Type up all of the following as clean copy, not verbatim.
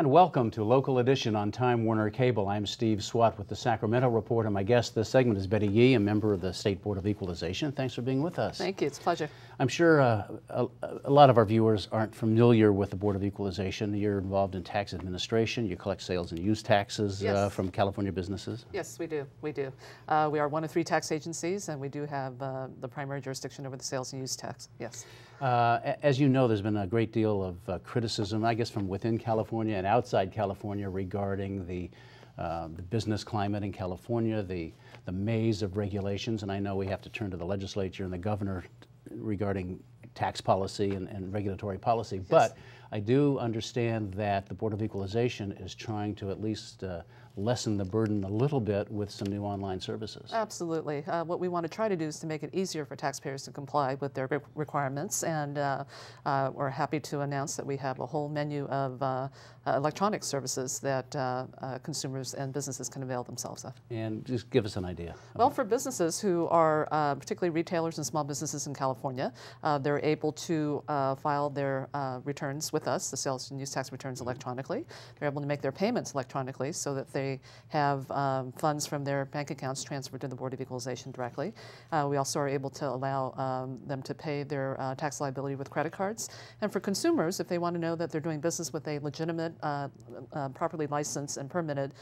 And welcome to Local Edition on Time Warner Cable. I'm Steve Swat with the Sacramento Report, and my guest this segment is Betty Yee, a member of the State Board of Equalization. Thanks for being with us. Thank you. It's a pleasure. I'm sure a lot of our viewers aren't familiar with the Board of Equalization. You're involved in tax administration. You collect sales and use taxes from California businesses. Yes, we do. We do. We are one of 3 tax agencies, and we do have the primary jurisdiction over the sales and use tax. Yes. As you know, there's been a great deal of criticism, I guess, from within California and outside California regarding the business climate in California, the maze of regulations, and I know we have to turn to the legislature and the governor regarding tax policy and regulatory policy. Yes. But I do understand that the Board of Equalization is trying to at least lessen the burden a little bit with some new online services. Absolutely. What we want to try to do is to make it easier for taxpayers to comply with their requirements, and we're happy to announce that we have a whole menu of electronic services that consumers and businesses can avail themselves of. And just give us an idea. Well, for businesses who are particularly retailers and small businesses in California, they're able to file their returns with us, the sales and use tax returns, electronically. They're able to make their payments electronically so that they have funds from their bank accounts transferred to the Board of Equalization directly. We also are able to allow them to pay their tax liability with credit cards. And for consumers, if they want to know that they're doing business with a legitimate, properly licensed and permitted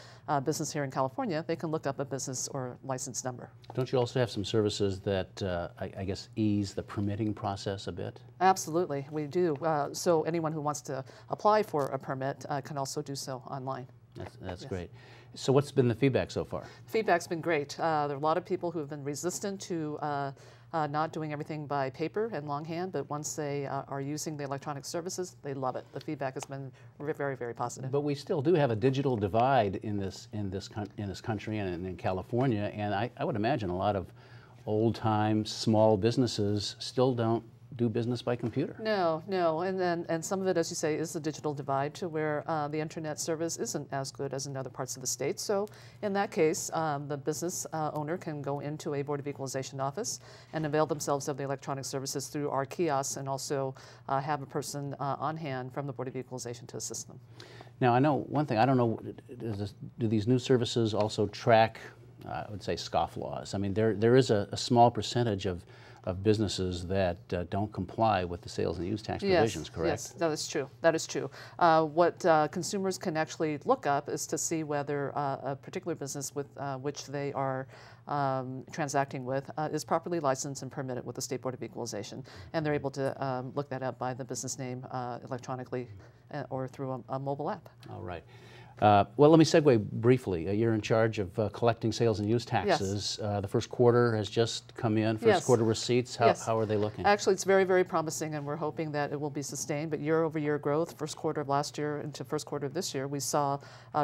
business here in California, they can look up a business or license number. Don't you also have some services that, I guess, ease the permitting process a bit? Absolutely, we do. So anyone who wants to apply for a permit can also do so online. That's yes. Great. So what's been the feedback so far? Feedback's been great. There are a lot of people who have been resistant to not doing everything by paper and longhand, but once they are using the electronic services, they love it. The feedback has been very, very positive. But we still do have a digital divide in this country and in California, and I would imagine a lot of old-time small businesses still don't do business by computer. No, and some of it, as you say, is the digital divide to where the internet service isn't as good as in other parts of the state. So in that case, the business owner can go into a Board of Equalization office and avail themselves of the electronic services through our kiosks, and also have a person on hand from the Board of Equalization to assist them. Now, I know one thing, I don't know, do these new services also track, I would say, scofflaws? I mean, there is a small percentage of businesses that don't comply with the sales and use tax provisions, correct? Yes, that is true. That is true. What consumers can actually look up is to see whether a particular business with which they are transacting with is properly licensed and permitted with the State Board of Equalization, and they're able to look that up by the business name electronically or through a mobile app. All right. Well, let me segue briefly. You're in charge of collecting sales and use taxes. Yes. The first quarter has just come in. First quarter receipts, how are they looking? Actually, it's very promising, and we're hoping that it will be sustained. But year-over-year growth, first quarter of last year into first quarter of this year, we saw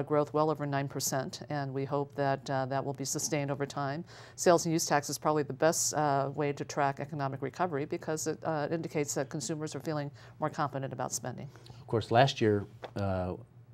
growth well over 9%, and we hope that that will be sustained over time. Sales and use tax is probably the best way to track economic recovery, because it indicates that consumers are feeling more confident about spending. Of course, last year,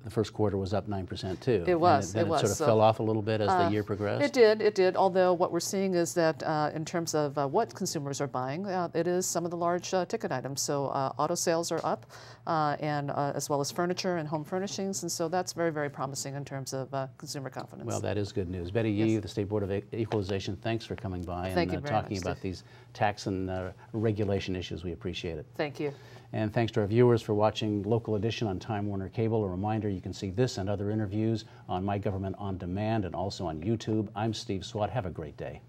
the first quarter was up 9% too. It was. And then it sort of fell off a little bit as the year progressed. It did. Although what we're seeing is that in terms of what consumers are buying, it is some of the large ticket items. So auto sales are up, and as well as furniture and home furnishings, and so that's very promising in terms of consumer confidence. Well, that is good news. Betty Yee, the State Board of Equalization, thanks for coming by and talking about these tax and regulation issues. We appreciate it. Thank you. And thanks to our viewers for watching Local Edition on Time Warner Cable. A reminder, you can see this and other interviews on My Government On Demand and also on YouTube. I'm Steve Swat. Have a great day.